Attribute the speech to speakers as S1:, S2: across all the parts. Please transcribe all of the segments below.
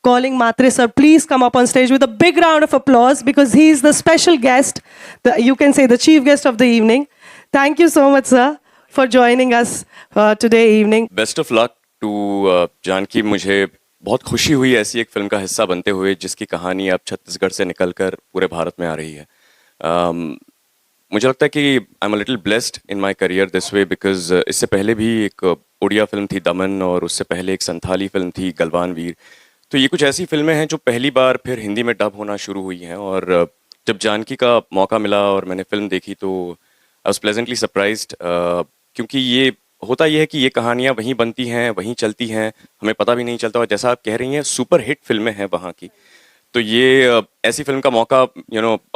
S1: calling Matre sir. Please come up on stage with a big round of applause because he is the special guest, you can say the chief guest of the evening. Thank you so much, sir, for joining us today evening.
S2: Best of luck to Janaki. मुझे बहुत खुशी हुई ऐसी एक film का हिस्सा बनते हुए जिसकी कहानी अब छत्तीसगढ़ से निकलकर पूरे भारत में आ रही है. मुझे लगता है कि I am a little blessed in my career this way because इससे पहले भी एक उड़िया फिल्म थी दमन और उससे पहले एक संथाली फिल्म थी गलवान वीर. तो ये कुछ ऐसी फिल्में हैं जो पहली बार फिर हिंदी में डब होना शुरू हुई हैं और जब जानकी का मौका मिला और मैंने फिल्म देखी तो आई वाज प्लेजेंटली सरप्राइज्ड क्योंकि ये होता ये है कि ये कहानियाँ वहीं बनती हैं वहीं चलती हैं, हमें पता भी नहीं चलता. और जैसा आप कह रही हैं सुपर हिट फिल्में हैं वहाँ की. तो ये ऐसी फिल्म का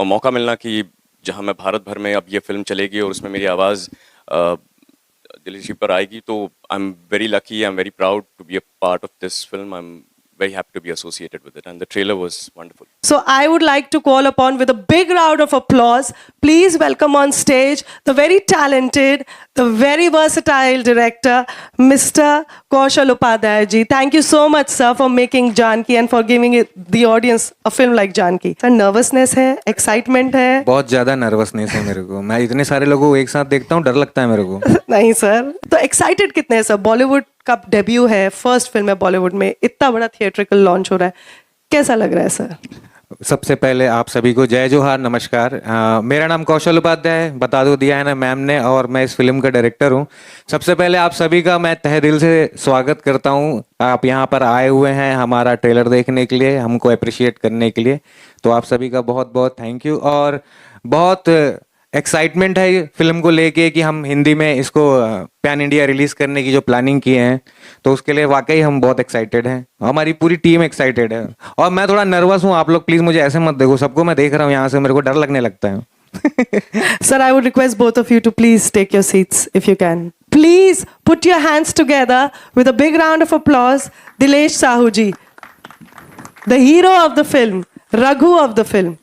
S2: मौका मिलना कि जहाँ मैं भारत भर में अब ये फिल्म चलेगी और उसमें मेरी आवाज़ दिलीप पर आएगी, तो I am very lucky, I am very proud to be a part of this film. I am very happy to be associated with it and the trailer was wonderful.
S1: So I would like to call upon with a big round of applause, please welcome on stage the very talented, the very versatile director, Mr. Kaushal Upadhyay ji. Thank you so much sir for making Janki and for giving the audience a film like Janki. Sir, nervousness है, excitement है?
S3: बहुत ज़्यादा nervousness है मेरे को. मैं इतने सारे लोगों को एक साथ देखता हूँ, डर लगता है मेरे को.
S1: नहीं सर, तो एक्साइटेड कितने हैं सर? बॉलीवुड का डेब्यू है, फर्स्ट फिल्म है बॉलीवुड में, इतना बड़ा थिएट्रिकल लॉन्च हो रहा है, कैसा लग रहा है सर?
S3: सबसे पहले आप सभी को जय जोहार, नमस्कार. मेरा नाम कौशल उपाध्याय है, बता दो दिया है ना मैम ने, और मैं इस फिल्म का डायरेक्टर हूँ. सबसे पहले आप सभी का मैं तहे दिल से स्वागत करता हूँ. आप यहाँ पर आए हुए हैं हमारा ट्रेलर देखने के लिए, हमको अप्रिशिएट करने के लिए, तो आप सभी का बहुत बहुत थैंक यू. और बहुत एक्साइटमेंट है फिल्म को लेके कि हम हिंदी में इसको पैन इंडिया रिलीज करने की जो प्लानिंग किए हैं, तो उसके लिए वाकई हम बहुत एक्साइटेड हैं. हमारी पूरी टीम एक्साइटेड है और मैं थोड़ा नर्वस हूँ. आप लोग प्लीज मुझे ऐसे मत देखो, सबको मैं देख रहा हूँ यहाँ से, मेरे को डर लगने लगता है.
S1: Sir, I would request both of you to please take your seats if you can. Please put your hands together with a big round of applause. Dilesh Sahu ji, the hero of the film, Raghu of the film.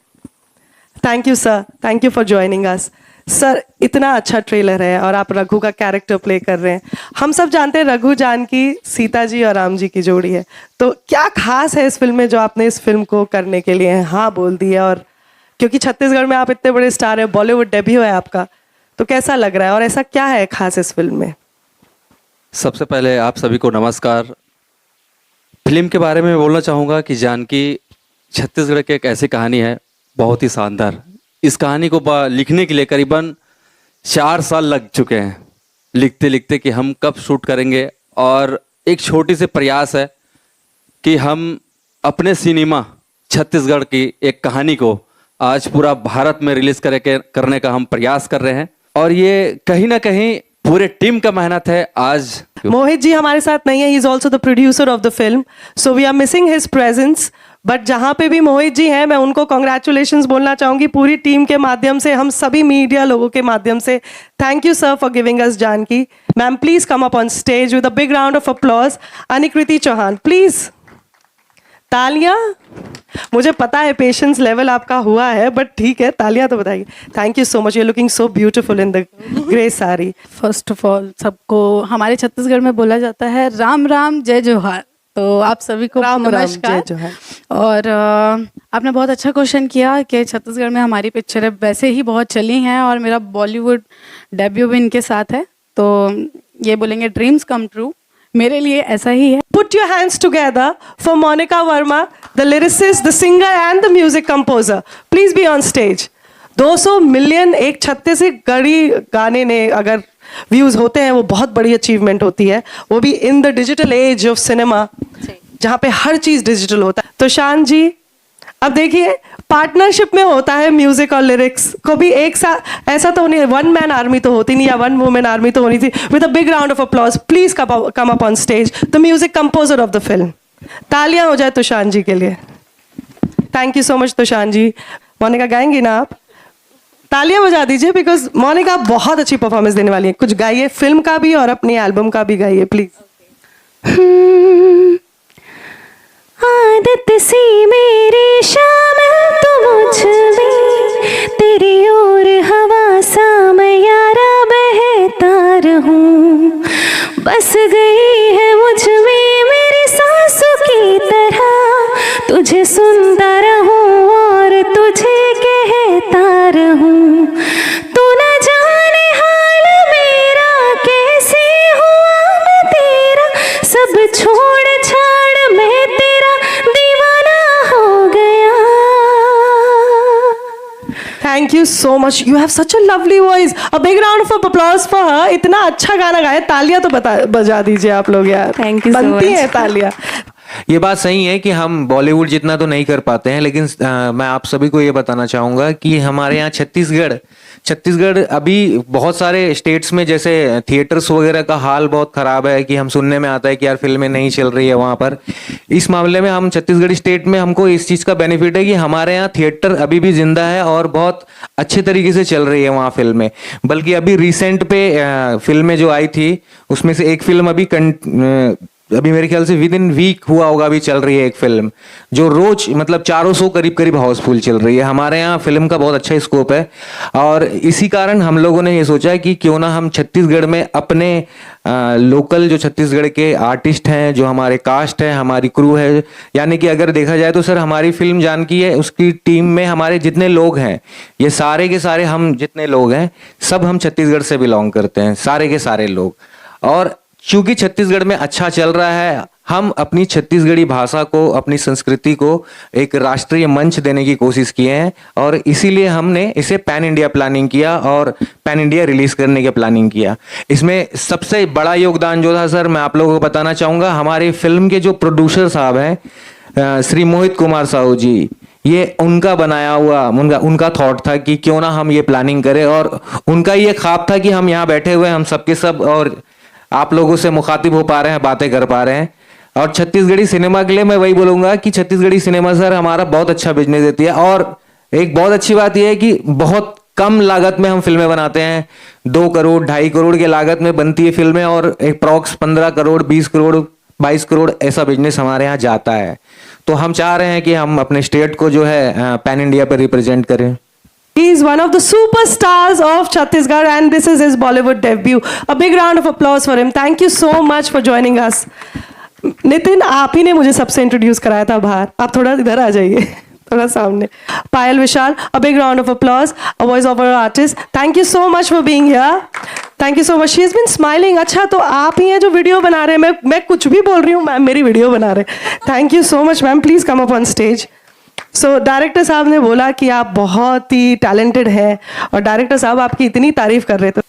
S1: Thank you sir, thank you for joining us. Sir, इतना अच्छा trailer है और आप रघु का character play कर रहे हैं. हम सब जानते हैं रघु जानकी सीता जी और राम जी की जोड़ी है, तो क्या खास है इस फिल्म में जो आपने इस फिल्म को करने के लिए हाँ बोल दी है? और क्योंकि छत्तीसगढ़ में आप इतने बड़े स्टार है, बॉलीवुड डेब्यू है आपका, तो कैसा लग रहा है और ऐसा क्या है खास इस फिल्म में?
S4: सबसे पहले आप सभी को नमस्कार. फिल्म के बारे में बोलना चाहूँगा कि जानकी छत्तीसगढ़ की एक ऐसी कहानी है बहुत ही शानदार. इस कहानी को लिखने के लिए करीबन 4 साल लग चुके हैं, लिखते लिखते कि हम कब शूट करेंगे. और एक छोटी सी प्रयास है कि हम अपने सिनेमा छत्तीसगढ़ की एक कहानी को आज पूरा भारत में रिलीज करने का हम प्रयास कर रहे हैं. और ये कहीं ना कहीं पूरे टीम का मेहनत है. आज
S1: मोहित जी हमारे साथ नहीं है, he is also the producer of the film, so we are missing his presence. But जहाँ पे भी मोहित जी हैं, मैं उनको कॉन्ग्रेचुलेशंस बोलना चाहूँगी पूरी टीम के माध्यम से, हम सभी मीडिया लोगों के माध्यम से. Thank you sir for giving us Janaki. Ma'am please come up on stage with a big round of applause. Anikriti Chauhan please. तालियां. मुझे पता है पेशेंस लेवल आपका हुआ है, बट ठीक है, तालियां तो बताइए. Thank you so much, you looking so beautiful in the grey sari.
S5: First of all सबको हमारे छत्तीसगढ़ में बोला जाता है राम राम जय जोहार, तो आप सभी को
S1: राम राम
S5: नमस्कार.
S1: जय जोहार.
S5: और आपने बहुत अच्छा क्वेश्चन किया कि छत्तीसगढ़ में हमारी पिक्चरें वैसे ही बहुत चली हैं और मेरा बॉलीवुड डेब्यू भी इनके साथ है, तो ये बोलेंगे ड्रीम्स कम ट्रू. मेरे लिए ऐसा ही है.
S1: Put your hands together for Monica Verma, the lyricist, the singer and the music composer. Please be on stage. 200 million एक छत्तीस गढ़ी गाने ने अगर व्यूज होते हैं वो बहुत बड़ी अचीवमेंट होती है, वो भी in the digital age of cinema जहाँ पे हर चीज डिजिटल होता है. तो शान जी, अब देखिए पार्टनरशिप में होता है म्यूजिक और लिरिक्स को भी एक साथ, ऐसा तो नहीं, वन मैन आर्मी तो होती नहीं या वन वुमेन आर्मी तो होनी थी. With a big round of applause please come up on stage the music composer of the film. तालियां हो जाए तुषान जी के लिए. थैंक यू सो मच तुषान जी. मोनिका गाएंगी ना आप? तालियां बजा दीजिए बिकॉज मोनिका बहुत अच्छी परफॉर्मेंस देने वाली है. कुछ गाइए, फिल्म का भी और अपनी एल्बम का भी गाइए प्लीज.
S6: आदत सी मेरी शामिल तो मुझ में, तेरी ओर हवा सा मैं यारा बहता रहूं. बस गई है मुझ में मेरी सांसों की तरह सुनता रहूं और तुझे कहता रहूं। तू न जाने हाल मेरा कैसे हुआ मैं तेरा, सब छोड़ छाड़ मैं तेरा दीवाना हो गया।
S1: Thank you so much, you have such a lovely voice. A big round of applause for her. इतना अच्छा गाना गाया, तालियां तो बजा दीजिए आप लोग यार।
S6: Thank you so
S1: बनती
S6: much.
S1: है तालियां।
S3: ये बात सही है कि हम बॉलीवुड जितना तो नहीं कर पाते हैं, लेकिन मैं आप सभी को ये बताना चाहूँगा कि हमारे यहाँ छत्तीसगढ़ अभी बहुत सारे स्टेट्स में जैसे थिएटर्स वगैरह का हाल बहुत ख़राब है कि हम सुनने में आता है कि यार फिल्में नहीं चल रही है वहाँ पर। इस मामले में हम छत्तीसगढ़ स्टेट में हमको इस चीज़ का बेनिफिट है कि हमारे यहाँ थिएटर अभी भी जिंदा है और बहुत अच्छे तरीके से चल रही है वहाँ फिल्में। बल्कि अभी रिसेंट पे फिल्में जो आई थी उसमें से एक फिल्म अभी मेरे ख्याल से विद इन वीक हुआ होगा, अभी चल रही है एक फिल्म जो रोज मतलब 400 करीब हाउसफुल चल रही है। हमारे यहाँ फिल्म का बहुत अच्छा स्कोप है और इसी कारण हम लोगों ने ये सोचा कि क्यों ना हम छत्तीसगढ़ में अपने लोकल जो छत्तीसगढ़ के आर्टिस्ट हैं, जो हमारे कास्ट है, हमारी क्रू है, यानी कि अगर देखा जाए तो सर हमारी फिल्म जानकी है उसकी टीम में हमारे जितने लोग हैं, ये सारे के सारे हम जितने लोग हैं सब हम छत्तीसगढ़ से बिलोंग करते हैं, सारे के सारे लोग। और क्योंकि छत्तीसगढ़ में अच्छा चल रहा है, हम अपनी छत्तीसगढ़ी भाषा को, अपनी संस्कृति को एक राष्ट्रीय मंच देने की कोशिश किए हैं और इसीलिए हमने इसे पैन इंडिया प्लानिंग किया और पैन इंडिया रिलीज करने की प्लानिंग किया। इसमें सबसे बड़ा योगदान जो था सर, मैं आप लोगों को बताना चाहूँगा, हमारे फिल्म के जो प्रोड्यूसर साहब हैं श्री मोहित कुमार साहू जी, ये उनका बनाया हुआ उनका थॉट था कि क्यों ना हम ये प्लानिंग करें और उनका ये ख्वाब था कि हम यहाँ बैठे हुए हम सबके सब और आप लोगों से मुखातिब हो पा रहे हैं, बातें कर पा रहे हैं। और छत्तीसगढ़ी सिनेमा के लिए मैं वही बोलूंगा कि छत्तीसगढ़ी सिनेमा सर हमारा बहुत अच्छा बिजनेस देती है और एक बहुत अच्छी बात यह है कि बहुत कम लागत में हम फिल्में बनाते हैं। 2 करोड़ 2.5 करोड़ की लागत में बनती है फिल्में और एक प्रॉक्स 15 करोड़ 20 करोड़ 22 करोड़ ऐसा बिजनेस हमारे यहाँ जाता है। तो हम चाह रहे हैं कि हम अपने स्टेट को जो है पैन इंडिया पर रिप्रेजेंट करें।
S1: He is one of the superstars of Chhattisgarh and this is his Bollywood debut. A big round of applause for him. Thank you so much for joining us. Nitin, आप ही ने मुझे सबसे introduce कराया था बाहर, आप थोड़ा इधर आ जाइए, थोड़ा सामने। पायल विशाल, a big round of applause, a voice over artist. Thank you so much for being here. Thank you so much. She has been smiling. अच्छा, तो आप ही हैं जो वीडियो बना रहे हैं, मैं कुछ भी बोल रही हूँ, मैम मेरी वीडियो बना रहे हैं। Thank you so much, ma'am, please come up on stage. So director साहब ने बोला कि आप बहुत ही टैलेंटेड हैं और डायरेक्टर साहब आपकी इतनी तारीफ कर रहे थे।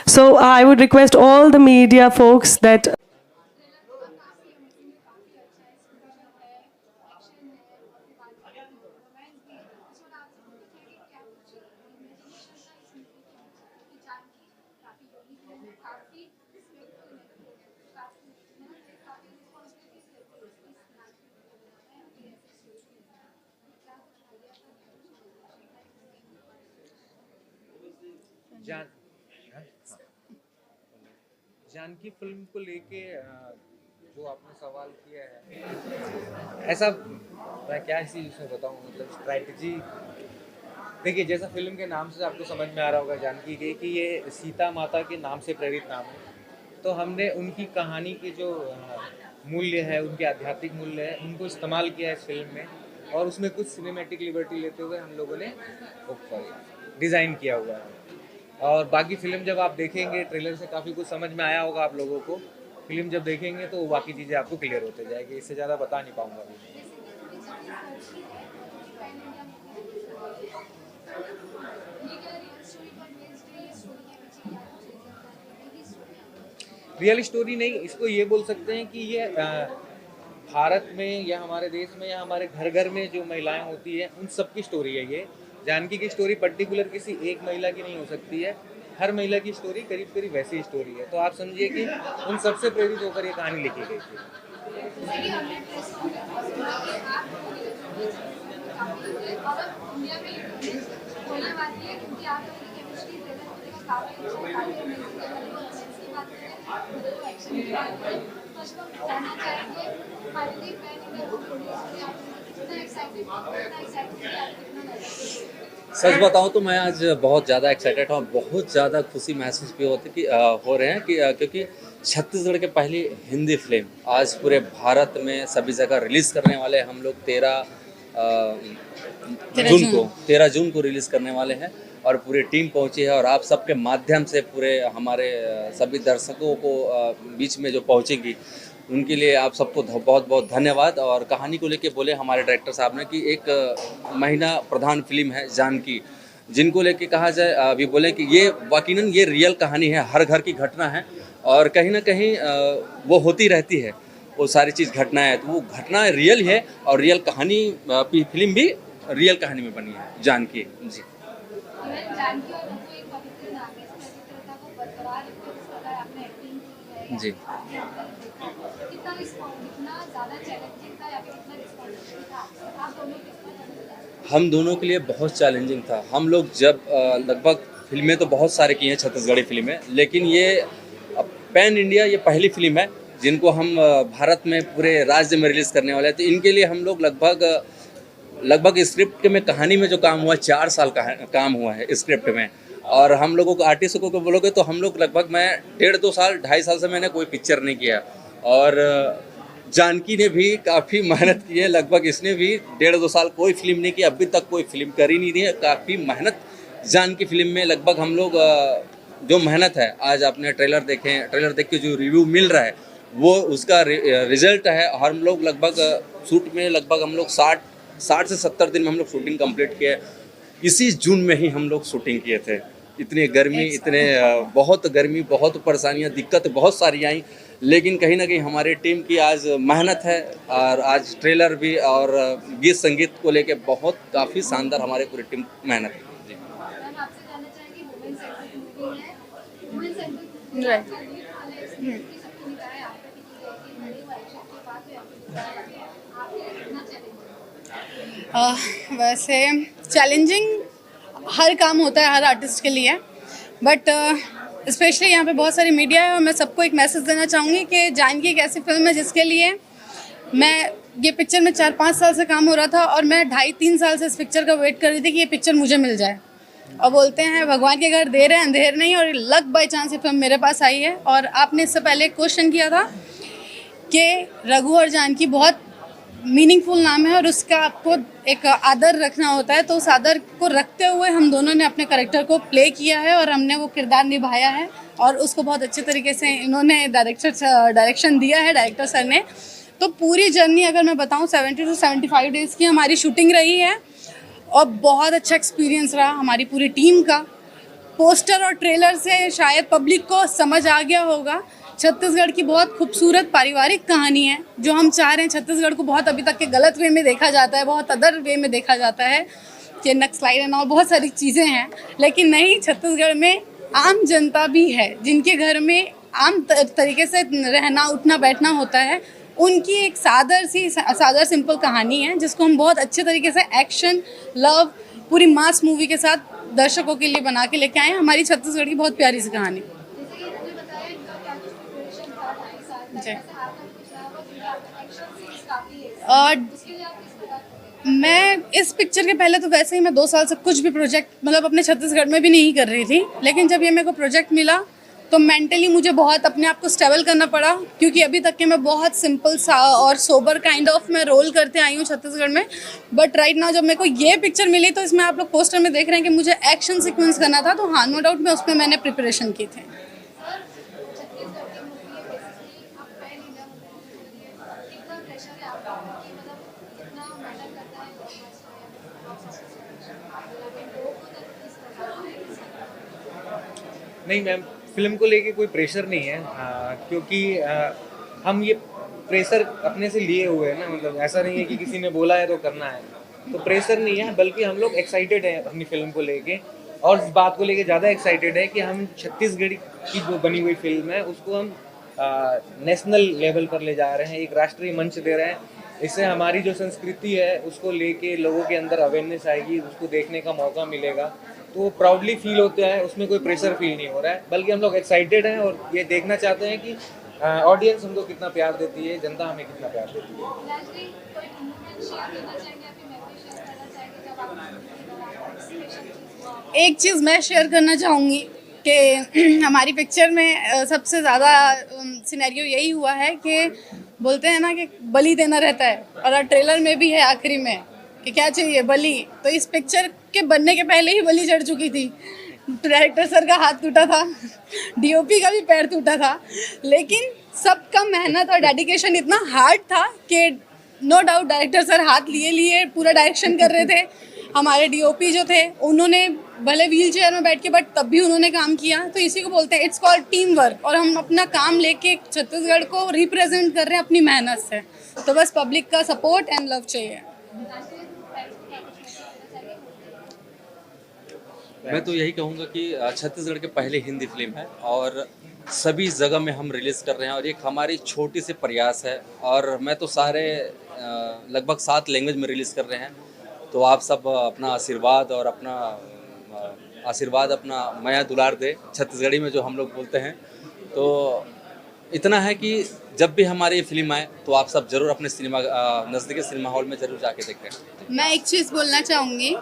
S1: So I would request all the media folks that
S3: Janaki film को लेके जो आपने सवाल किया है, ऐसा मैं क्या इसी इसमें बताऊं, मतलब स्ट्रैटेजी देखिए, जैसा फिल्म के नाम से आपको समझ में आ रहा होगा जानकी के कि ये सीता माता के नाम से प्रेरित नाम है। तो हमने उनकी कहानी के जो मूल्य है, उनके आध्यात्मिक मूल्य है, उनको इस्तेमाल किया है इस फिल्म में और उसमें कुछ सिनेमैटिक लिबर्टी लेते हुए हम लोगों ने डिज़ाइन किया हुआ है। और बाकी फिल्म जब आप देखेंगे ट्रेलर से काफ़ी कुछ समझ में आया होगा आप लोगों को फिल्म जब देखेंगे तो बाकी चीज़ें आपको क्लियर होते जाएगी, इससे ज़्यादा बता नहीं पाऊंगा अभी। रियल स्टोरी नहीं, इसको ये बोल सकते हैं कि ये भारत में या हमारे देश में या हमारे घर घर में जो महिलाएं होती है उन सब की स्टोरी है ये। जानकी की स्टोरी पर्टिकुलर किसी एक महिला की नहीं हो सकती है, हर महिला की स्टोरी करीब करीब वैसी स्टोरी है। तो आप समझिए कि उन सबसे प्रेरित होकर ये कहानी लिखी गई थी।
S4: सच बताऊं तो मैं आज बहुत ज़्यादा एक्साइटेड हूँ, बहुत ज़्यादा खुशी महसूस भी होती कि हो रहे हैं कि क्योंकि छत्तीसगढ़ के पहली हिंदी फिल्म आज पूरे भारत में सभी जगह रिलीज़ करने वाले हम लोग 13 जून को रिलीज़ करने वाले हैं और पूरी टीम पहुंची है और आप सबके माध्यम से पूरे हमारे सभी दर्शकों को बीच में जो पहुंचेगी उनके लिए आप सबको बहुत बहुत धन्यवाद। और कहानी को लेके बोले हमारे डायरेक्टर साहब ने कि एक महिला प्रधान फिल्म है जानकी, जिनको लेके कहा जाए अभी बोले कि ये यकीनन ये रियल कहानी है, हर घर की घटना है और कहीं ना कहीं वो होती रहती है, वो सारी चीज़ घटनाएं, तो वो घटना रियल है और रियल कहानी फिल्म भी रियल कहानी में बनी है जानकी जी। जी हम दोनों के लिए बहुत चैलेंजिंग था। हम लोग जब लगभग फिल्में तो बहुत सारे किए हैं छत्तीसगढ़ी फिल्में, लेकिन ये पैन इंडिया ये पहली फिल्म है जिनको हम भारत में पूरे राज्य में रिलीज़ करने वाले हैं। तो इनके लिए हम लोग लगभग स्क्रिप्ट में कहानी में जो काम हुआ 4 साल का काम हुआ है स्क्रिप्ट में। और हम लोगों को आर्टिस्टों को बोलोगे तो हम लोग लगभग मैं 1.5 साल से मैंने कोई पिक्चर नहीं किया और जानकी ने भी काफ़ी मेहनत की है, लगभग इसने भी 1.5 साल कोई फिल्म नहीं की, अभी तक कोई फिल्म कर ही नहीं रही है। काफ़ी मेहनत जानकी फिल्म में लगभग हम लोग जो मेहनत है, आज आपने ट्रेलर देखें, ट्रेलर देख के जो रिव्यू मिल रहा है वो उसका रिजल्ट है। हम लोग लगभग शूट में लगभग हम लोग 60 से 70 दिन में हम लोग शूटिंग कंप्लीट किए। इसी जून में ही हम लोग शूटिंग किए थे। इतनी गर्मी, बहुत गर्मी, बहुत परेशानियां, दिक्कत बहुत सारी आई, लेकिन कहीं ना कहीं हमारी टीम की आज मेहनत है और आज ट्रेलर भी और गीत संगीत को लेके बहुत काफ़ी शानदार हमारे पूरी टीम मेहनत है
S5: वैसे चैलेंजिंग हर काम होता है हर आर्टिस्ट के लिए, बट स्पेशली यहाँ पे बहुत सारी मीडिया है और मैं सबको एक मैसेज देना चाहूँगी कि जानकी एक ऐसी फिल्म है जिसके लिए मैं ये पिक्चर में 4-5 साल से काम हो रहा था और मैं 2.5-3 साल से इस पिक्चर का वेट कर रही थी कि ये पिक्चर मुझे मिल जाए। और बोलते हैं भगवान के घर देर है अंधेर नहीं, और लक बाई चांस ये फिल्म मेरे पास आई है। और आपने इससे पहले एक क्वेश्चन किया था कि रघु और जानकी बहुत मीनिंगफुल नाम है और उसका आपको एक आदर रखना होता है, तो उस आदर को रखते हुए हम दोनों ने अपने कैरेक्टर को प्ले किया है और हमने वो किरदार निभाया है और उसको बहुत अच्छे तरीके से इन्होंने डायरेक्शन दिया है डायरेक्टर सर ने। तो पूरी जर्नी अगर मैं बताऊं 70 से 75 डेज़ की हमारी शूटिंग रही है और बहुत अच्छा एक्सपीरियंस रहा हमारी पूरी टीम का। पोस्टर और ट्रेलर से शायद पब्लिक को समझ आ गया होगा, छत्तीसगढ़ की बहुत खूबसूरत पारिवारिक कहानी है। जो हम चाह रहे हैं, छत्तीसगढ़ को बहुत अभी तक के गलत वे में देखा जाता है, बहुत अदर वे में देखा जाता है कि नक्सलाइट एंड और बहुत सारी चीज़ें हैं, लेकिन नहीं, छत्तीसगढ़ में आम जनता भी है जिनके घर में आम तरीके से रहना उठना बैठना होता है। उनकी एक सादर सिंपल कहानी है जिसको हम बहुत अच्छे तरीके से एक्शन लव पूरी मास मूवी के साथ दर्शकों के लिए बना के लेके आए हैं। हमारी छत्तीसगढ़ की बहुत प्यारी सी कहानी। और मैं इस पिक्चर के पहले तो वैसे ही मैं 2 साल से कुछ भी प्रोजेक्ट मतलब अपने छत्तीसगढ़ में भी नहीं कर रही थी, लेकिन जब ये मेरे को प्रोजेक्ट मिला तो मेंटली मुझे बहुत अपने आप को स्टेबल करना पड़ा, क्योंकि अभी तक के मैं बहुत सिंपल सा और सोबर काइंड ऑफ मैं रोल करते आई हूँ छत्तीसगढ़ में। बट राइट नाउ जब मेरे को ये पिक्चर मिली तो इसमें आप लोग पोस्टर में देख रहे हैं कि मुझे एक्शन सीक्वेंस करना था, तो हाँ नो डाउट मैं उसमें मैंने प्रिपरेशन की थी।
S3: नहीं मैम, फिल्म को लेके कोई प्रेशर नहीं है, क्योंकि हम ये प्रेशर अपने से लिए हुए हैं ना, मतलब ऐसा नहीं है कि किसी ने बोला है तो करना है, तो प्रेशर नहीं है, बल्कि हम लोग एक्साइटेड हैं अपनी फिल्म को लेके, और इस बात को लेके ज़्यादा एक्साइटेड है कि हम छत्तीसगढ़ की जो बनी हुई फिल्म है उसको हम नेशनल लेवल पर ले जा रहे हैं, एक राष्ट्रीय मंच दे रहे हैं। इससे हमारी जो संस्कृति है उसको लेके लोगों के अंदर अवेयरनेस आएगी, उसको देखने का मौका मिलेगा, तो वो प्राउडली फील होता है, उसमें कोई प्रेशर फील नहीं हो रहा है, बल्कि हम लोग एक्साइटेड हैं और ये देखना चाहते हैं कि ऑडियंस हमको कितना प्यार देती है, जनता हमें कितना प्यार देती है।
S5: एक चीज़ मैं शेयर करना चाहूँगी कि हमारी पिक्चर में सबसे ज़्यादा सिनेरियो यही हुआ है कि बोलते हैं ना कि बलि देना रहता है, और ट्रेलर में भी है आखिरी में कि क्या चाहिए, बलि। तो इस पिक्चर के बनने के पहले ही बलि चढ़ चुकी थी, डायरेक्टर सर का हाथ टूटा था, डीओपी का भी पैर टूटा था, लेकिन सबका मेहनत और डेडिकेशन इतना हार्ड था कि नो डाउट डायरेक्टर सर हाथ लिए लिए पूरा डायरेक्शन कर रहे थे। हमारे डीओपी जो थे उन्होंने भले व्हील चेयर में बैठ के बट तब भी उन्होंने काम किया, तो इसी को बोलते हैं इट्स कॉल्ड टीम वर्क, और हम अपना काम लेके छत्तीसगढ़ को रिप्रेजेंट कर रहे हैं अपनी मेहनत से, तो बस पब्लिक का सपोर्ट एंड लव चाहिए।
S4: मैं तो यही कहूँगा कि छत्तीसगढ़ के पहले हिंदी फिल्म है और सभी जगह में हम रिलीज़ कर रहे हैं, और एक हमारी छोटी सी प्रयास है, और मैं तो सारे लगभग 7 लैंग्वेज में रिलीज़ कर रहे हैं। तो आप सब अपना आशीर्वाद और अपना माया दुलार दे, छत्तीसगढ़ी में जो हम लोग बोलते हैं। तो इतना है कि जब भी हमारी फिल्म आए तो आप सब ज़रूर अपने सिनेमा नज़दीकी सिनेमा हॉल में ज़रूर जाके देखें।
S5: मैं एक चीज़ बोलना चाहूँगी,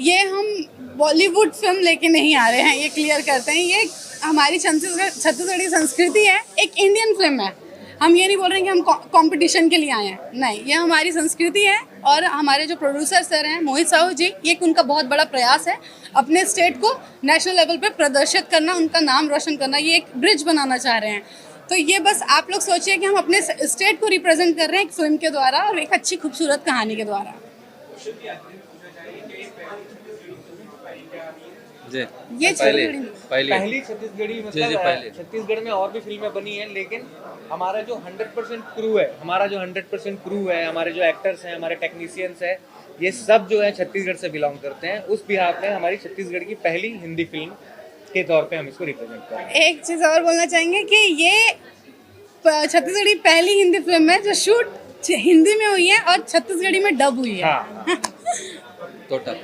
S5: ये हम बॉलीवुड फिल्म लेके नहीं आ रहे हैं, ये क्लियर करते हैं, ये हमारी छत्तीसगढ़ी संस्कृति है, एक इंडियन फिल्म है। हम ये नहीं बोल रहे हैं कि हम कंपटीशन के लिए आए हैं, नहीं, ये हमारी संस्कृति है। और हमारे जो प्रोड्यूसर सर हैं मोहित साहू जी, ये उनका बहुत बड़ा प्रयास है अपने स्टेट को नेशनल लेवल पे प्रदर्शित करना, उनका नाम रोशन करना, ये एक ब्रिज बनाना चाह रहे हैं। तो ये बस आप लोग सोचिए कि हम अपने स्टेट को रिप्रेजेंट कर रहे हैं एक फिल्म के द्वारा और एक अच्छी खूबसूरत कहानी के द्वारा।
S4: जी,
S5: ये
S3: पहली छत्तीसगढ़ी,
S4: जी,
S3: मतलब
S4: पहले।
S3: छत्तीसगढ़ में और भी फिल्में बनी हैं, लेकिन हमारा जो 100% क्रू है, हमारे जो एक्टर्स हैं, हमारे टेक्नीशियंस हैं, ये सब जो है छत्तीसगढ़ से बिलोंग करते हैं। उस बिहार पे हमारी छत्तीसगढ़ की पहली हिंदी फिल्म के तौर पे हम इसको रिप्रेजेंट कर रहे हैं।
S5: एक चीज़ और बोलना चाहेंगे कि ये छत्तीसगढ़ी पहली हिंदी फिल्म है जो शूट हिंदी में हुई है और छत्तीसगढ़ी में डब हुई है।
S3: हाँ।
S4: टोटल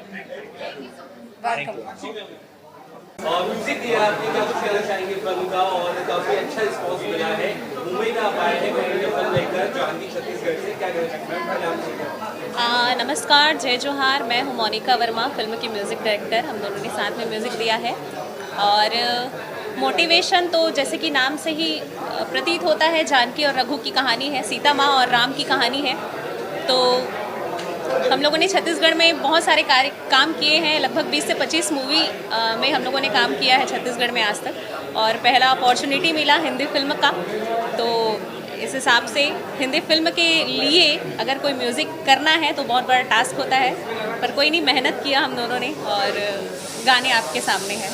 S7: और म्यूजिक दिया आपने, क्या कुछ कहना चाहेंगे फिल्म का? और काफी अच्छा रिस्पॉन्स मिला है, मुंबई में आप आए हैं फिल्म लेकर जानकी छत्तीसगढ़ से, क्या कहना चाहेंगे?
S8: नमस्कार, जय जोहार। मैं हूँ मोनिका वर्मा, फिल्म की म्यूज़िक डायरेक्टर। हम दोनों ने साथ में म्यूज़िक दिया है, और मोटिवेशन तो जैसे कि नाम से ही प्रतीत होता है, जानकी और रघु की कहानी है, सीता माँ और राम की कहानी है। तो हम लोगों ने छत्तीसगढ़ में बहुत सारे काम किए हैं, लगभग 20 से 25 मूवी में हम लोगों ने काम किया है छत्तीसगढ़ में आज तक, और पहला अपॉर्चुनिटी मिला हिंदी फिल्म का। तो इस हिसाब से हिंदी फिल्म के लिए अगर कोई म्यूज़िक करना है तो बहुत बड़ा टास्क होता है, पर कोई नहीं, मेहनत किया हम दोनों ने और गाने आपके सामने हैं।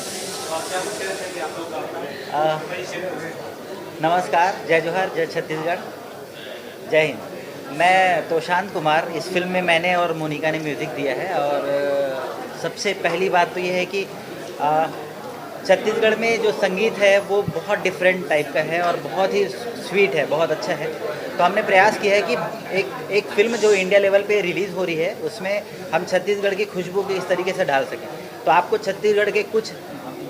S9: नमस्कार, जय जोहार, जय छत्तीसगढ़, जय हिंद। मैं तोशांत कुमार, इस फिल्म में मैंने और मोनिका ने म्यूज़िक दिया है। और सबसे पहली बात तो ये है कि छत्तीसगढ़ में जो संगीत है वो बहुत डिफरेंट टाइप का है और बहुत ही स्वीट है, बहुत अच्छा है। तो हमने प्रयास किया है कि एक फ़िल्म जो इंडिया लेवल पे रिलीज़ हो रही है उसमें हम छत्तीसगढ़ की खुशबू को इस तरीके से डाल सकें। तो आपको छत्तीसगढ़ के कुछ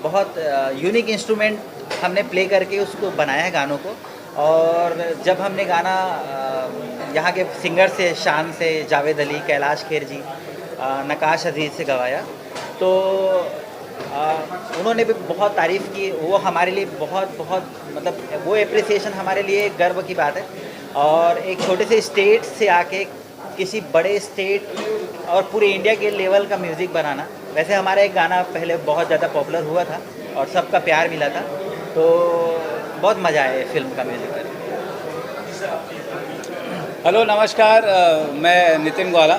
S9: बहुत यूनिक इंस्ट्रूमेंट हमने प्ले करके उसको बनाया है गानों को। और जब हमने गाना यहाँ के सिंगर से, शान से, जावेद अली, कैलाश खेर जी, नकाश अजीज़ से गवाया, तो उन्होंने भी बहुत तारीफ़ की। वो हमारे लिए बहुत मतलब वो एप्रिसिएशन हमारे लिए गर्व की बात है। और एक छोटे से स्टेट से आके किसी बड़े स्टेट और पूरे इंडिया के लेवल का म्यूज़िक बनाना, वैसे हमारा एक गाना पहले बहुत ज़्यादा पॉपुलर हुआ था और सबका प्यार मिला था, तो बहुत मज़ा आया फिल्म का म्यूज़िक करके।
S10: हेलो नमस्कार, मैं नितिन ग्वाला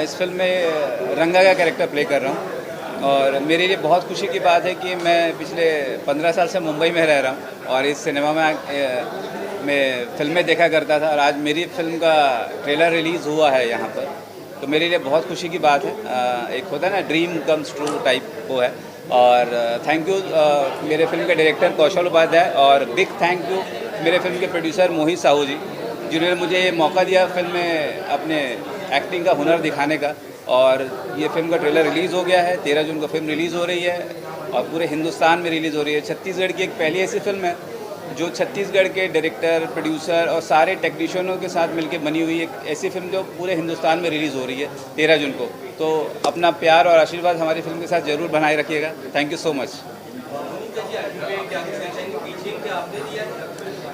S10: इस फिल्म में रंगा का कैरेक्टर प्ले कर रहा हूँ और मेरे लिए बहुत खुशी की बात है कि मैं पिछले 15 साल से मुंबई में रह रहा हूँ और इस सिनेमा में फिल्में देखा करता था और आज मेरी फिल्म का ट्रेलर रिलीज़ हुआ है यहाँ पर, तो मेरे लिए बहुत खुशी की बात है। एक होता है ना ड्रीम कम्स ट्रू टाइप वो है। और थैंक यू मेरे फिल्म के डायरेक्टर कौशल उपाध्याय और बिग थैंक यू मेरे फिल्म के प्रोड्यूसर मोहित साहू जी, जिन्होंने मुझे ये मौका दिया फिल्म में अपने एक्टिंग का हुनर दिखाने का। और ये फिल्म का ट्रेलर रिलीज़ हो गया है, 13 जून को फिल्म रिलीज़ हो रही है और पूरे हिंदुस्तान में रिलीज़ हो रही है। छत्तीसगढ़ की एक पहली ऐसी फिल्म है जो छत्तीसगढ़ के डायरेक्टर, प्रोड्यूसर और सारे टेक्नीशियनों के साथ मिलकर बनी हुई एक ऐसी फिल्म जो पूरे हिंदुस्तान में रिलीज़ हो रही है 13 जून को। तो अपना प्यार और आशीर्वाद हमारी फिल्म के साथ ज़रूर बनाए रखिएगा। Thank you so much.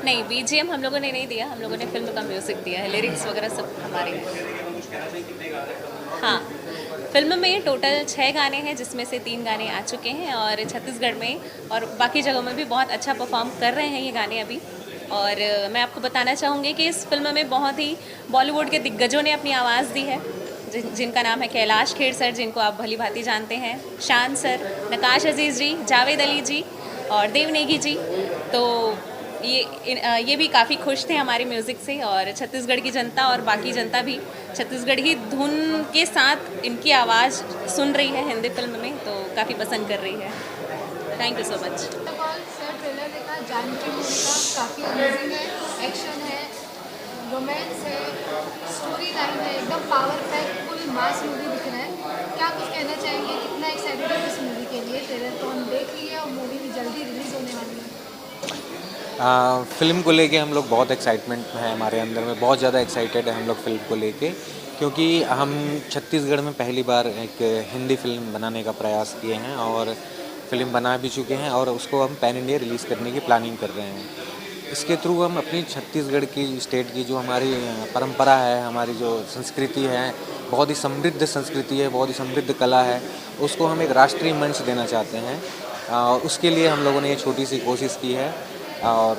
S8: नहीं, बीजीएम हम लोगों ने नहीं दिया, हम लोगों ने फिल्म का म्यूज़िक दिया है, लिरिक्स वगैरह सब हमारे हैं। हाँ, फिल्म में टोटल 6 गाने हैं जिसमें से 3 गाने आ चुके हैं और छत्तीसगढ़ में और बाकी जगहों में भी बहुत अच्छा परफॉर्म कर रहे हैं ये गाने अभी। और मैं आपको बताना चाहूँगी कि इस फिल्म में बहुत ही बॉलीवुड के दिग्गजों ने अपनी आवाज़ दी है, जिनका नाम है कैलाश खेर सर, जिनको आप भली भांति जानते हैं, शान सर, नकाश अजीज़ जी, जावेद अली जी और देव नेगी जी। तो ये भी काफ़ी खुश थे हमारे म्यूज़िक से और छत्तीसगढ़ की जनता और बाकी जनता भी छत्तीसगढ़ी धुन के साथ इनकी आवाज़ सुन रही है हिंदी फिल्म में, तो काफ़ी पसंद कर रही है। Thank you so much.
S11: Trailer देखा, जानकी मूवी का काफ़ी अमेजिंग है, एक्शन है, रोमांस है, स्टोरी लाइन है, एकदम power pack full mass movie दिख रहा है। क्या कुछ कहना चाहेंगे, कितना एक्साइटेड है इस मूवी के लिए? ट्रेलर तो हम देख लिए और मूवी भी जल्दी रिलीज़ होने वाली है।
S3: फिल्म को लेके हम लोग बहुत एक्साइटमेंट है हमारे अंदर में, बहुत ज़्यादा एक्साइटेड है हम लोग फिल्म को लेके, क्योंकि हम छत्तीसगढ़ में पहली बार एक हिंदी फिल्म बनाने का प्रयास किए हैं और फिल्म बना भी चुके हैं और उसको हम पैन इंडिया रिलीज़ करने की प्लानिंग कर रहे हैं। इसके थ्रू हम अपनी छत्तीसगढ़ की स्टेट की जो हमारी परंपरा है, हमारी जो संस्कृति है, बहुत ही समृद्ध संस्कृति है, बहुत ही समृद्ध कला है, उसको हम एक राष्ट्रीय मंच देना चाहते हैं। और उसके लिए हम लोगों ने ये छोटी सी कोशिश की है और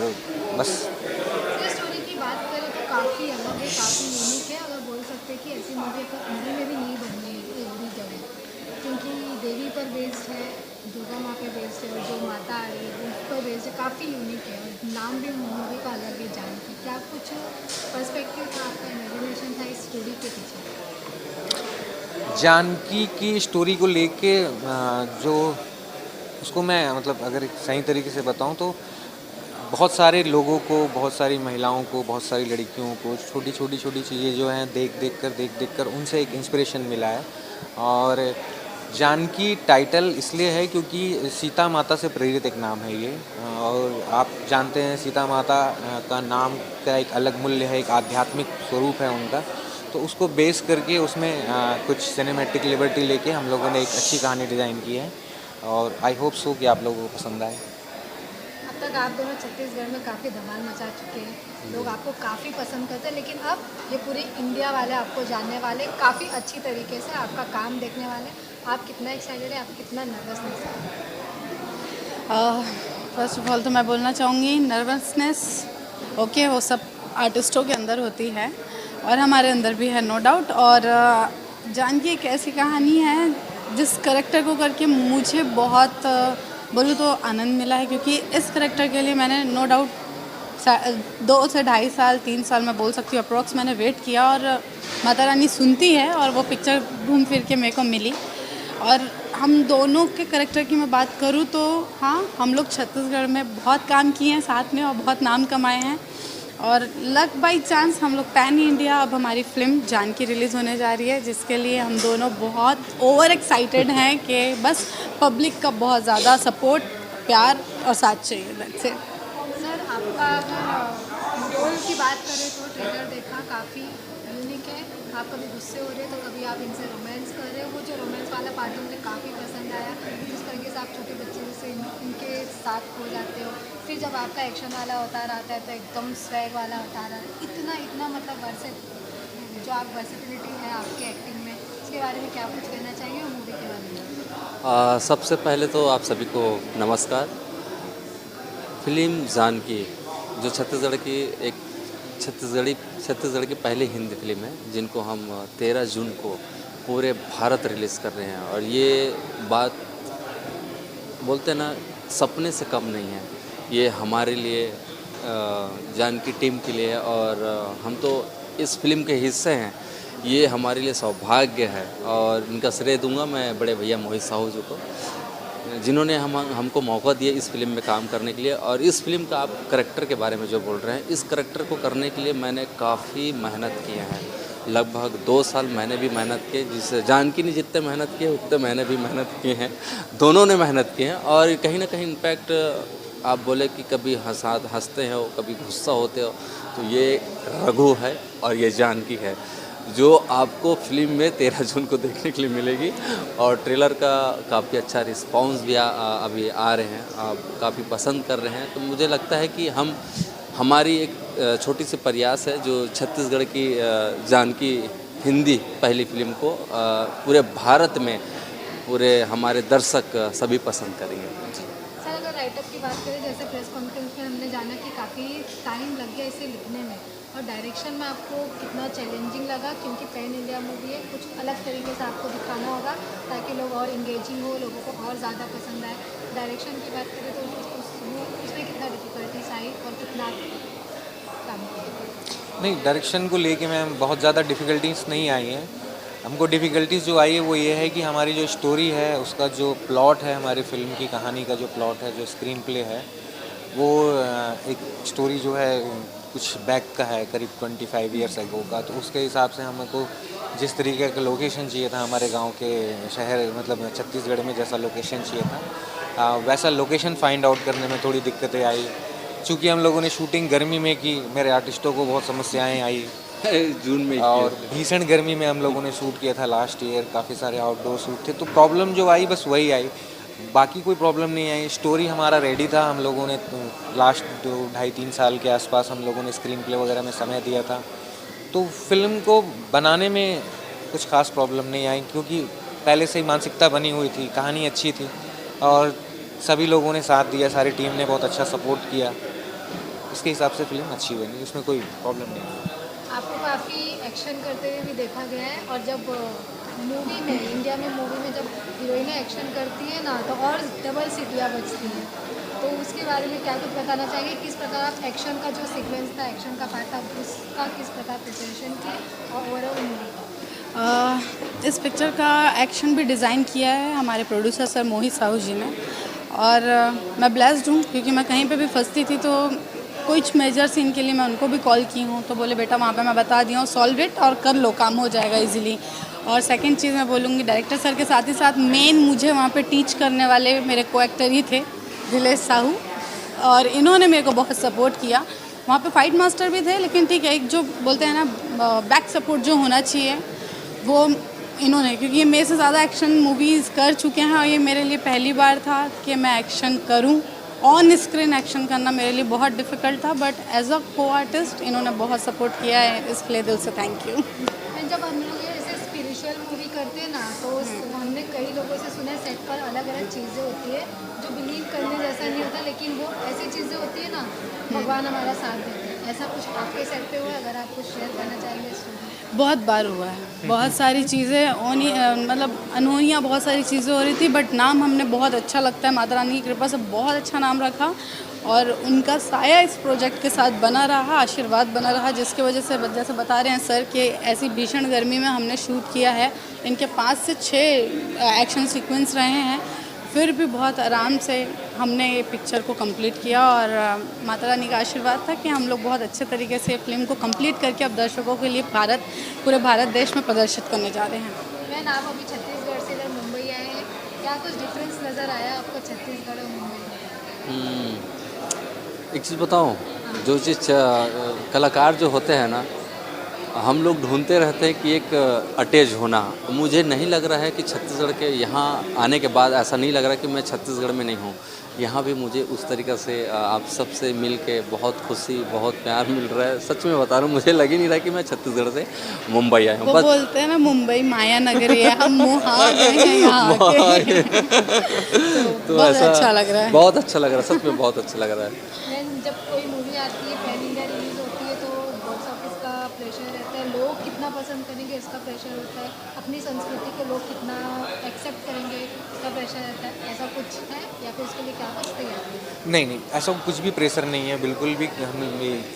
S3: बस।
S11: स्टोरी की बात करें तो काफ़ी अलग है, काफ़ी यूनिक है। अगर बोल सकते हैं कि ऐसी मूवी तो हिंदी में भी नहीं बननी है एक भी जगह, क्योंकि देवी पर बेस्ड है, दुर्गा माँ पे बेस्ड है और जो माता आ रही है उस पर बेस्ड है, काफ़ी यूनिक है और नाम भी मूवी का अलग है, जानकी। क्या कुछ पर्सपेक्टिव था आपका, इमेजिनेशन था इस स्टोरी के पीछे?
S3: जानकी की स्टोरी को लेके जो उसको मैं मतलब अगर सही तरीके से बताऊं तो बहुत सारे लोगों को, बहुत सारी महिलाओं को, बहुत सारी लड़कियों को छोटी छोटी चीज़ें जो हैं देख देख कर उनसे एक इंस्पिरेशन मिला है। और जानकी टाइटल इसलिए है क्योंकि सीता माता से प्रेरित एक नाम है ये, और आप जानते हैं सीता माता का नाम का एक अलग मूल्य है, एक आध्यात्मिक स्वरूप है उनका, तो उसको बेस करके उसमें कुछ सिनेमैटिक लिबर्टी लेके हम लोगों ने एक अच्छी कहानी डिज़ाइन की है और आई होप सो कि आप लोगों को पसंद आए।
S11: अब तक आप दोनों छत्तीसगढ़ में काफ़ी धमाल मचा चुके हैं, लोग आपको काफ़ी पसंद करते हैं, लेकिन अब ये पूरे इंडिया वाले आपको जानने वाले, काफ़ी अच्छी तरीके से आपका काम देखने वाले। आप कितना एक्साइटेड है, आप कितना नर्वसनेस है?
S5: फर्स्ट ऑफ ऑल तो मैं बोलना चाहूँगी नर्वसनेस ओके, वो सब आर्टिस्टों के अंदर होती है और हमारे अंदर भी है, नो डाउट। और जानकी एक ऐसी कहानी है जिस करेक्टर को करके मुझे बहुत बोलूँ तो आनंद मिला है, क्योंकि इस करेक्टर के लिए मैंने नो डाउट 2 से 2.5 साल 3 साल मैं बोल सकती हूँ अप्रॉक्स मैंने वेट किया और माता रानी सुनती है और वो पिक्चर घूम फिर के मेरे को मिली। और हम दोनों के करेक्टर की मैं बात करूँ तो हाँ, हम लोग छत्तीसगढ़ में बहुत काम किए हैं साथ में और बहुत नाम कमाए हैं और लक बाई चांस हम लोग पैन इंडिया अब हमारी फिल्म जानकी रिलीज़ होने जा रही है, जिसके लिए हम दोनों बहुत ओवर एक्साइटेड हैं कि बस पब्लिक का बहुत ज़्यादा सपोर्ट, प्यार और साथ चाहिए। That's it.
S11: सर, आपका अगर रोल की बात करें तो ट्रेलर देखा, काफ़ी यूनिक है। आप कभी गुस्से हो रहे तो कभी आप इनसे रोमांस कर रहे हो, वो जो रोमांस वाला पार्ट मुझे काफ़ी पसंद आया, जिस तरीके से आप छोटे बच्चे से इनके साथ हो जाते हो, फिर जब आपका एक्शन वाला अवतार आता है तो एकदम स्वैग वाला अवतार आता है। इतना मतलब जो आप वर्सेटिलिटी है आपके एक्टिंग में, इसके बारे में क्या कुछ कहना चाहिए और मूवी के बारे में?
S4: सबसे पहले तो आप सभी को नमस्कार। फिल्म जानकी जो छत्तीसगढ़ की एक छत्तीसगढ़ की पहली हिंदी फिल्म है जिनको हम 13 जून को पूरे भारत रिलीज़ कर रहे हैं। और ये बात बोलते हैं ना, सपने से कम नहीं है। ये हमारे लिए, जानकी टीम के लिए, और हम तो इस फिल्म के हिस्से हैं। ये हमारे लिए सौभाग्य है और इनका श्रेय दूंगा मैं बड़े भैया मोहित साहू जी को, जिन्होंने हमको मौका दिया इस फिल्म में काम करने के लिए। और इस फिल्म का आप करैक्टर के बारे में जो बोल रहे हैं, इस करैक्टर को करने के लिए मैंने काफ़ी मेहनत किए हैं। लगभग 2 साल मैंने भी मेहनत की, जिससे जानकी ने जितने मेहनत किए उतने मैंने भी मेहनत किए हैं। दोनों ने मेहनत की है। और कहीं ना कहीं इम्पैक्ट आप बोले कि कभी हंसते हो, कभी गुस्सा होते हो, तो ये रघु है और ये जानकी है, जो आपको फिल्म में 13 जून को देखने के लिए मिलेगी। और ट्रेलर का काफ़ी अच्छा रिस्पांस भी अभी आ रहे हैं, आप काफ़ी पसंद कर रहे हैं। तो मुझे लगता है कि हमारी एक छोटी सी प्रयास है जो छत्तीसगढ़ की जानकी हिंदी पहली फिल्म को पूरे भारत में पूरे हमारे दर्शक सभी पसंद करेंगे।
S11: सर, अगर राइटअप की बात करें, जैसे प्रेस कॉन्फ्रेंस में हमने जाना कि काफ़ी टाइम लग गया इसे लिखने में, और डायरेक्शन में आपको कितना चैलेंजिंग लगा, क्योंकि पैन इंडिया मूवी है, कुछ अलग तरीके से आपको दिखाना होगा ताकि लोग और इंगेजिंग हो, लोगों को और ज़्यादा पसंद आए। डायरेक्शन की बात करें तो उसमें कितना डिफिकल्टीज आई और कितना काम किया?
S3: नहीं, डायरेक्शन को लेके मैम बहुत ज़्यादा डिफ़िकल्टीज नहीं आई हैं। हमको डिफ़िकल्टीज जो आई है वो ये है कि हमारी जो स्टोरी है, उसका जो प्लॉट है, हमारी फिल्म की कहानी का जो प्लॉट है, जो स्क्रीन प्ले है, वो एक स्टोरी जो है कुछ बैक का है, करीब 25 ईयर्स एगो का। तो उसके हिसाब से हमको जिस तरीके का लोकेशन चाहिए था, हमारे गांव के शहर मतलब छत्तीसगढ़ में जैसा लोकेशन चाहिए था, वैसा लोकेशन फाइंड आउट करने में थोड़ी दिक्कतें आई। चूँकि हम लोगों ने शूटिंग गर्मी में की, मेरे आर्टिस्टों को बहुत समस्याएं आई
S4: जून में,
S3: और भीषण गर्मी में हम लोगों ने शूट किया था लास्ट ईयर, काफ़ी सारे आउटडोर शूट थे। तो प्रॉब्लम जो आई बस वही आई, बाकी कोई प्रॉब्लम नहीं आई। स्टोरी हमारा रेडी था, हम लोगों ने लास्ट 2-2.5-3 साल के आसपास हम लोगों ने स्क्रीन प्ले वगैरह में समय दिया था। तो फिल्म को बनाने में कुछ खास प्रॉब्लम नहीं आई, क्योंकि पहले से ही मानसिकता बनी हुई थी, कहानी अच्छी थी और सभी लोगों ने साथ दिया, सारी टीम ने बहुत अच्छा सपोर्ट किया। इसके हिसाब से फिल्म अच्छी बनी, उसमें कोई प्रॉब्लम नहीं।
S11: आपको काफ़ी एक्शन करते हुए भी देखा गया है, और जब मूवी में, इंडिया में मूवी में जब हीरोइनें एक्शन करती है ना, तो और डबल सीटियाँ बजती हैं। तो उसके बारे में क्या कुछ बताना चाहेंगे? किस प्रकार आप एक्शन का जो सीक्वेंस था, एक्शन का पार्ट था, उसका किस प्रकार प्रिपरेशन किए, और ओवरऑल मूवी का?
S5: इस पिक्चर का एक्शन भी डिज़ाइन किया है हमारे प्रोड्यूसर सर मोहित साहू जी ने। और मैं ब्लेस्ड हूँ, क्योंकि मैं कहीं पे भी फंसती थी तो कुछ मेजर सीन के लिए मैं उनको भी कॉल की हूँ, तो बोले बेटा वहाँ पे मैं बता दिया हूँ, सॉल्व इट और कर लो, काम हो जाएगा इजीली। और सेकंड चीज़ मैं बोलूँगी, डायरेक्टर सर के साथ ही साथ मेन मुझे वहाँ पे टीच करने वाले मेरे को एक्टर ही थे, भिलेश साहू, और इन्होंने मेरे को बहुत सपोर्ट किया। वहाँ पे फाइट मास्टर भी थे, लेकिन ठीक है, एक जो बोलते हैं ना बैक सपोर्ट जो होना चाहिए वो इन्होंने, क्योंकि ये मेरे से ज़्यादा एक्शन मूवीज़ कर चुके हैं और ये मेरे लिए पहली बार था कि मैं एक्शन करूं। ऑन स्क्रीन एक्शन करना मेरे लिए बहुत डिफ़िकल्ट था, बट एज अ को आर्टिस्ट इन्होंने बहुत सपोर्ट किया है, इसके लिए दिल से थैंक यू।
S11: जब हम लोग ऐसे स्पिरिचुअल मूवी करते हैं ना, तो हमने कई लोगों से सुना है सेट पर अलग अलग चीज़ें होती है जो बिलीव करने जैसा नहीं होता, लेकिन वो ऐसी चीज़ें होती है ना, भगवान हमारा साथ देते हैं। ऐसा कुछ आपके सेट पे हुआ? अगर आप कुछ शेयर करना चाहेंगे स्टोरी।
S5: बहुत बार हुआ है, बहुत सारी चीज़ें मतलब अनहोनियाँ, बहुत सारी चीज़ें हो रही थी, बट नाम हमने बहुत अच्छा लगता है, माता रानी की कृपा से बहुत अच्छा नाम रखा, और उनका साया इस प्रोजेक्ट के साथ बना रहा, आशीर्वाद बना रहा, जिसकी वजह से जैसे बता रहे हैं सर कि ऐसी भीषण गर्मी में हमने शूट किया है। इनके 5 से 6 एक्शन सीक्वेंस रहे हैं, फिर भी बहुत आराम से हमने ये पिक्चर को कंप्लीट किया, और माता रानी का आशीर्वाद था कि हम लोग बहुत अच्छे तरीके से फिल्म को कंप्लीट करके अब दर्शकों के लिए पूरे भारत देश में प्रदर्शित करने जा रहे हैं।
S11: मैम, आप अभी छत्तीसगढ़ से इधर मुंबई आए हैं, क्या कुछ डिफरेंस नज़र आया आपको छत्तीसगढ़ और मुंबई में?
S4: एक चीज़ बताऊँ, जो चीज़ कलाकार जो होते हैं ना, हम लोग ढूंढते रहते हैं कि एक अटैच होना। मुझे नहीं लग रहा है कि छत्तीसगढ़ के यहाँ आने के बाद ऐसा नहीं लग रहा कि मैं छत्तीसगढ़ में नहीं हूँ। यहाँ भी मुझे उस तरीक़े से आप सबसे मिल के बहुत खुशी, बहुत प्यार मिल रहा है। सच में बता रहा हूँ, मुझे लग ही नहीं रहा कि मैं छत्तीसगढ़ से मुंबई आया हूँ।
S5: वो बोलते हैं ना, मुंबई माया नगरी है, हम वहाँ गए हैं यहाँ आके। तो बहुत अच्छा लग रहा है,
S4: बहुत अच्छा लग रहा है, सच में बहुत अच्छा लग रहा है।
S11: जब कोई मूवी आती है, पैन इंडिया रिलीज होती है, तो बहुत कितना पसंद करेंगे इसका प्रेशर होता है, अपनी संस्कृति को लोग कितना एक्सेप्ट करेंगे इसका प्रेशर रहता है, ऐसा कुछ है या फिर इसके लिए क्या कुछ तैयारी है?
S3: नहीं नहीं, ऐसा कुछ भी प्रेशर नहीं है, बिल्कुल भी हम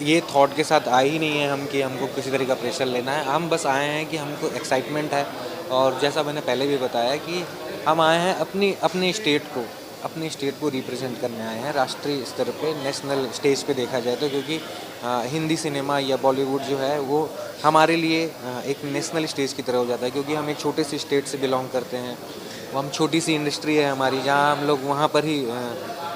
S3: ये थॉट के साथ आए ही नहीं है हम कि हमको किसी तरह का प्रेशर लेना है। हम बस आए हैं कि हमको एक्साइटमेंट है, और जैसा मैंने पहले भी बताया कि हम आए हैं अपनी स्टेट को रिप्रेजेंट करने आए हैं राष्ट्रीय स्तर पे, नेशनल स्टेज पे देखा जाए तो, क्योंकि हिंदी सिनेमा या बॉलीवुड जो है वो हमारे लिए एक नेशनल स्टेज की तरह हो जाता है, क्योंकि हम एक छोटे से स्टेट से बिलोंग करते हैं। हम छोटी सी इंडस्ट्री है हमारी, जहाँ हम लोग वहाँ पर ही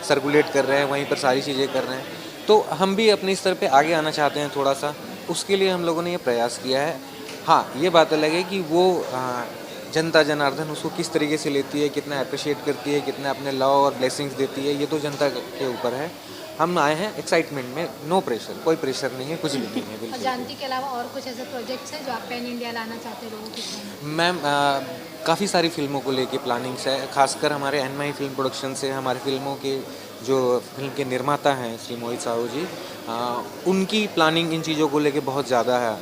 S3: सर्कुलेट कर रहे हैं, वहीं पर सारी चीज़ें कर रहे हैं। तो हम भी अपने स्तर पे आगे आना चाहते हैं थोड़ा सा, उसके लिए हम लोगों ने ये प्रयास किया है। हाँ, ये बात अलग है कि वो जनता जनार्दन उसको किस तरीके से लेती है, कितना अप्रिशिएट करती है, कितना अपने लव और ब्लेसिंग्स देती है, ये तो जनता के ऊपर है। हम आए हैं एक्साइटमेंट में, नो प्रेशर, कोई प्रेशर नहीं है, कुछ भी नहीं है
S11: और
S3: बिल्कुल।
S11: जानती के अलावा और कुछ ऐसे प्रोजेक्ट्स हैं जो आप पैन इंडिया लाना चाहते हैं लोगों के सामने?
S3: मैम, काफ़ी सारी फिल्मों को लेके प्लानिंग्स है, खासकर हमारे एनमाई फिल्म प्रोडक्शन से हमारे फिल्मों के जो फिल्म के निर्माता हैं श्री मोहित साहू जी, उनकी प्लानिंग इन चीज़ों को लेके बहुत ज़्यादा है।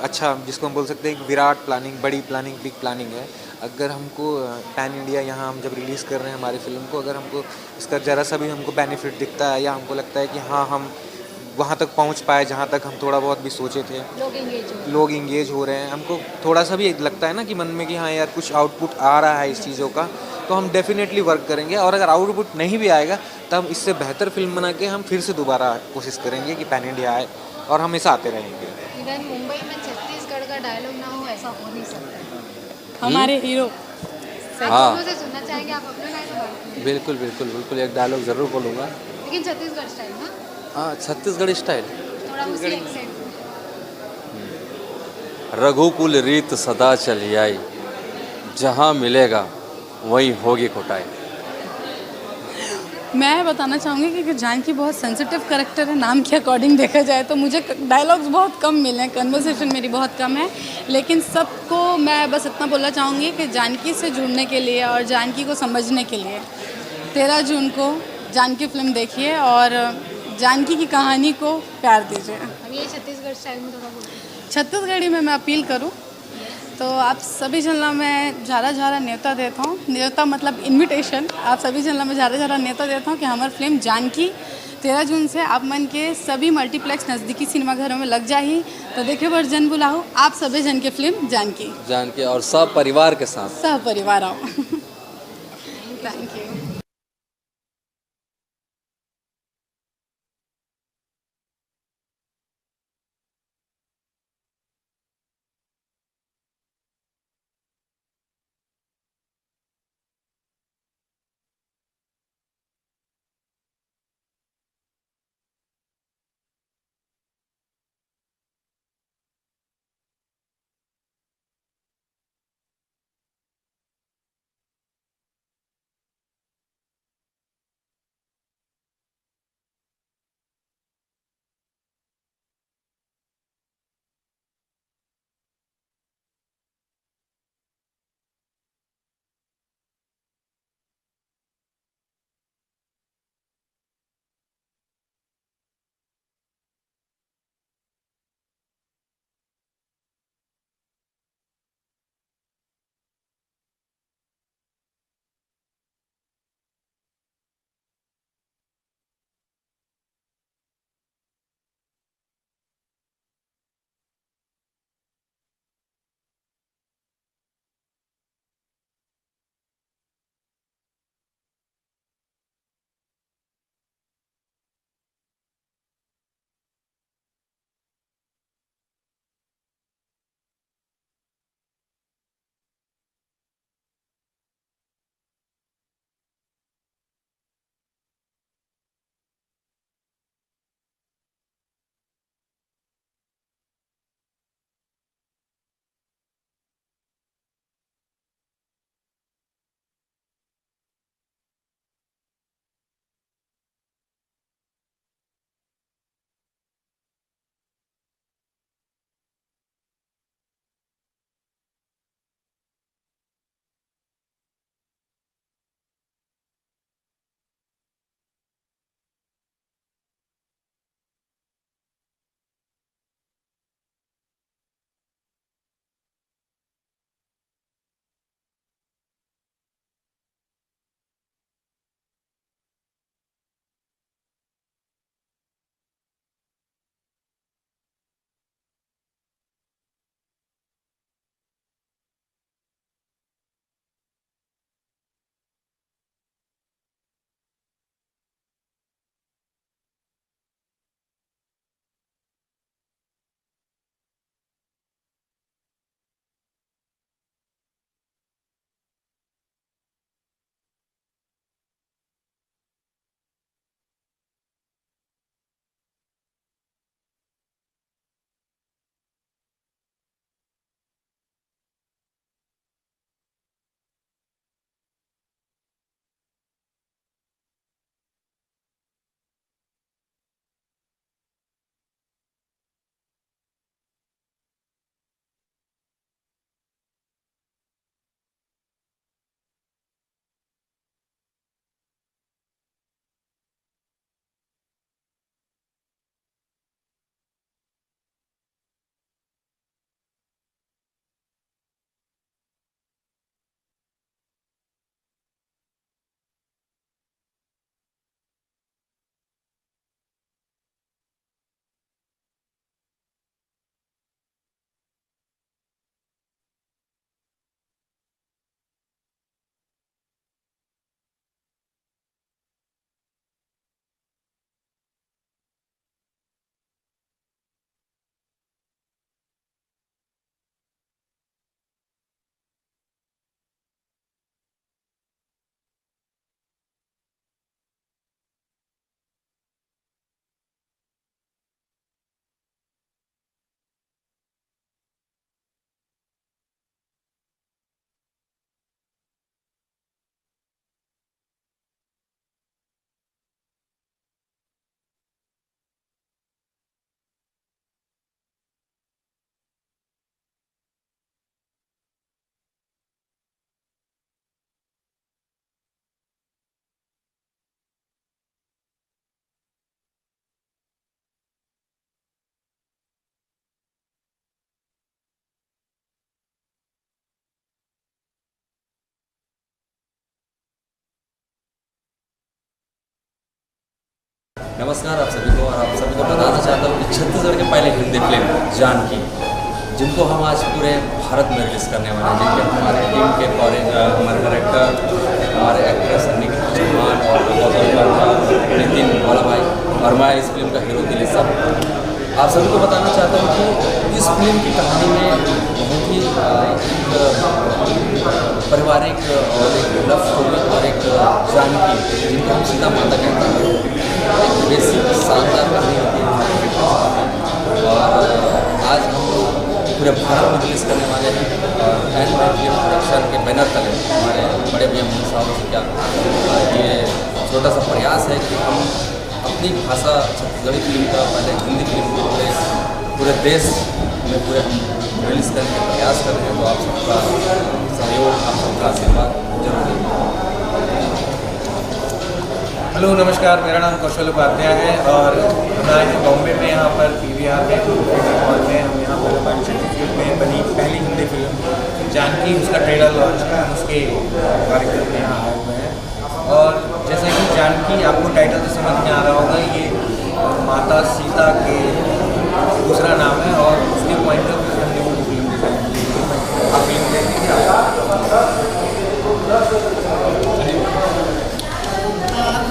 S3: अच्छा, जिसको हम बोल सकते हैं एक विराट प्लानिंग, बड़ी प्लानिंग, बिग प्लानिंग है। अगर हमको पैन इंडिया यहाँ हम जब रिलीज़ कर रहे हैं हमारी फ़िल्म को, अगर हमको इसका ज़रा सा भी हमको बेनिफिट दिखता है, या हमको लगता है कि हाँ हम वहाँ तक पहुँच पाए जहाँ तक हम थोड़ा बहुत भी सोचे थे, लोग इंगेज हो रहे हैं, हमको थोड़ा सा भी लगता है ना कि मन में कि हाँ यार कुछ आउटपुट आ रहा है इस चीज़ों का, तो हम डेफिनेटली वर्क करेंगे। और अगर आउटपुट नहीं भी आएगा तब इससे बेहतर फिल्म बना के हम फिर से दोबारा कोशिश करेंगे कि पैन इंडिया आए, और हमेशा आते रहेंगे।
S11: इवन मुंबई में छत्तीसगढ़ का डायलॉग ना हो ऐसा हो नहीं सकता।
S5: हमारे हीरो
S11: हाँ से सुनना चाहेंगे आप अपने लाइन में बात करें।
S4: बिल्कुल बिल्कुल बिल्कुल, एक डायलॉग ज़रूर बोलूँगा।
S11: लेकिन छत्तीसगढ़ स्टाइल ना,
S4: हाँ, छत्तीसगढ़ी स्टाइल।
S11: थोड़ा उसी एक्सेंट में।
S4: रघुकुल रीत सदा चली आई, जहाँ मिलेगा वहीं होगी कुटाई।
S5: मैं बताना चाहूँगी कि जानकी बहुत सेंसिटिव करेक्टर है, नाम के अकॉर्डिंग देखा जाए तो मुझे डायलॉग्स बहुत कम मिले हैं, कन्वर्सेशन मेरी बहुत कम है, लेकिन सबको मैं बस इतना बोलना चाहूँगी कि जानकी से जुड़ने के लिए और जानकी को समझने के लिए 13 जून को जानकी फिल्म देखिए और जानकी की कहानी को प्यार दीजिए।
S11: अब ये छत्तीसगढ़ स्टाइल में थोड़ा बोलते हैं।
S5: छत्तीसगढ़ी में मैं अपील करूं तो आप सभी जनला में झारा झारा न्योता देता हूँ, न्योता मतलब इनविटेशन, आप सभी जनला में झारा झारा न्योता देता हूँ कि हमारी फिल्म जानकी 13 जून से आप मन के सभी मल्टीप्लेक्स नज़दीकी सिनेमाघरों में लग जाही, तो देखे बर जन बुलाओ आप सभी जन के फिल्म जानकी
S4: और सब परिवार के साथ
S5: सह परिवार आओ। Thank you.
S4: नमस्कार आप सभी को, और आप सभी को बताना चाहता हूँ कि छत्तीसगढ़ के पहले हिंदी फिल्म जानकी, जिनको हम आज पूरे भारत में रिलीज़ करने वाले हैं, जिनके हमारे टीम के कॉलेज, हमारे डायरेक्टर, हमारे एक्ट्रेस निखिल चौहान और गौतम वर्मा, नितिन वाला भाई और मैं इस फिल्म का हीरो दिलीप साहब। आप सभी को बताना चाहता हूँ कि इस फिल्म की कहानी में बहुत ही पारिवारिक और एक लव स्टोरी और एक जानकी, जिनको हम सीता माता कहते हैं, एक बेसिक शानदार कहानी होती है। और आज हम पूरे भारत में रिलीज़ करने वाले हैं और एंड फिल्म प्रोडक्शन के बैनर तले हमारे बड़े भैया मोहन साहब से क्या ये छोटा सा प्रयास है कि हम अपनी भाषा छत्तीसगढ़ी फिल्म का पहले हिंदी फिल्म को पूरे देश में पूरे हम रिलीज़ करने का प्रयास कर रहे हैं। तो आप सबका सहयोग, आप सबका आशीर्वाद जरूर।
S3: हेलो नमस्कार, मेरा नाम कौशल उपाध्याय है और हम आए हैं बॉम्बे में, यहाँ पर PVR में हॉल में। हम यहाँ पर हमारी छत्तीसगढ़ में बनी पहली हिंदी फिल्म जानकी, उसका ट्रेलर लॉन्च का उसके कार्यक्रम में यहाँ आए हुए हैं। और जैसा कि जानकी आपको टाइटल से समझ में आ रहा होगा, ये माता सीता के दूसरा नाम है और उसके पॉइंट ऑफ व्यू से हमने पूरी फिल्म डिज़ाइन की है। आप फिल्म देखेंगे।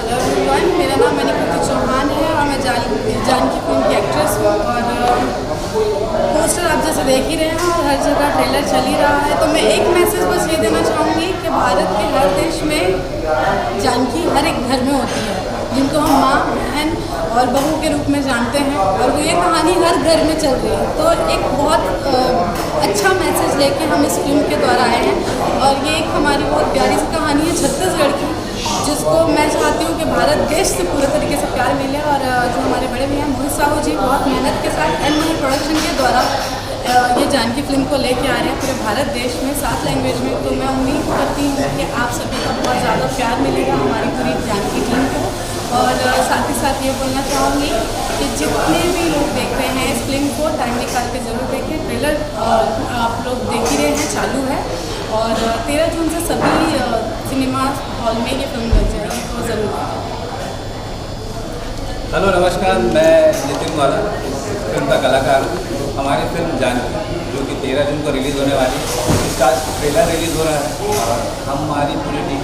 S5: हेलो एवरीवन, मेरा नाम निखिल चौहान है और मैं जानकी फिल्म की एक्ट्रेस हूँ। और पोस्टर आप जैसे देख ही रहे हैं और हर जगह ट्रेलर चल ही रहा है, तो मैं एक मैसेज बस ये देना चाहूँगी कि भारत के हर देश में जानकी हर एक घर में होती है, जिनको हम माँ, बहन और बहू के रूप में जानते हैं, और वो ये कहानी हर घर में चल रही है। तो एक बहुत अच्छा मैसेज लेके हम इस फिल्म के द्वारा आए हैं और ये एक हमारी बहुत प्यारी सी कहानी है छत्तीसगढ़ की, जिसको मैं चाहती हूँ कि भारत देश से पूरे तरीके से प्यार मिले। और जो हमारे बड़े भैया मोहित साहू जी बहुत मेहनत के साथ एंड मोहित प्रोडक्शन के द्वारा ये जानकी फिल्म को लेके आ रहे हैं पूरे भारत देश में 7 लैंग्वेज में। तो मैं उम्मीद करती हूँ कि आप सभी को बहुत ज़्यादा प्यार मिलेगा हमारी पूरी जानकी टीम को। और साथ ही साथ ये बोलना चाहूँगी कि जितने भी लोग देख रहे हैं इस फिल्म को टाइम निकाल के ज़रूर देखें। ट्रेलर आप लोग देख ही रहे हैं, चालू है, और 13 जून से सभी सिनेमा हॉल में ये फिल्म लग जाएगी, तो ज़रूर देखें।
S10: हेलो नमस्कार, मैं नितिन वाला फिल्म का कलाकार हूँ। हमारी फिल्म जानकी जो कि 13 जून को रिलीज़ होने वाली है, इसका ट्रेलर रिलीज़ हो रहा है और हमारी पूरी टीम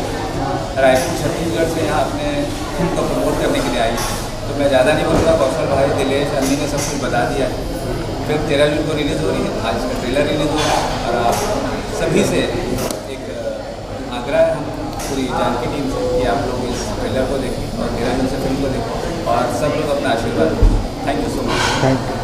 S10: रायपुर छत्तीसगढ़ से यहाँ अपने फिल्म को प्रमोट करने के लिए आई है। तो मैं ज़्यादा नहीं बोलूँगा, कौशल भाई, दिलेश, अन्नी ने सब कुछ बता दिया है। फिल्म 13 जून को रिलीज़ हो रही है, आज इसका ट्रेलर रिलीज़ हो रहा है और आप सभी से एक आग्रह है हम पूरी जानकी टीम से कि आप लोग इस ट्रेलर को देखें और 13 जून से फिल्म को देखें और सब लोग अपना आशीर्वाद दें। Thank you so much.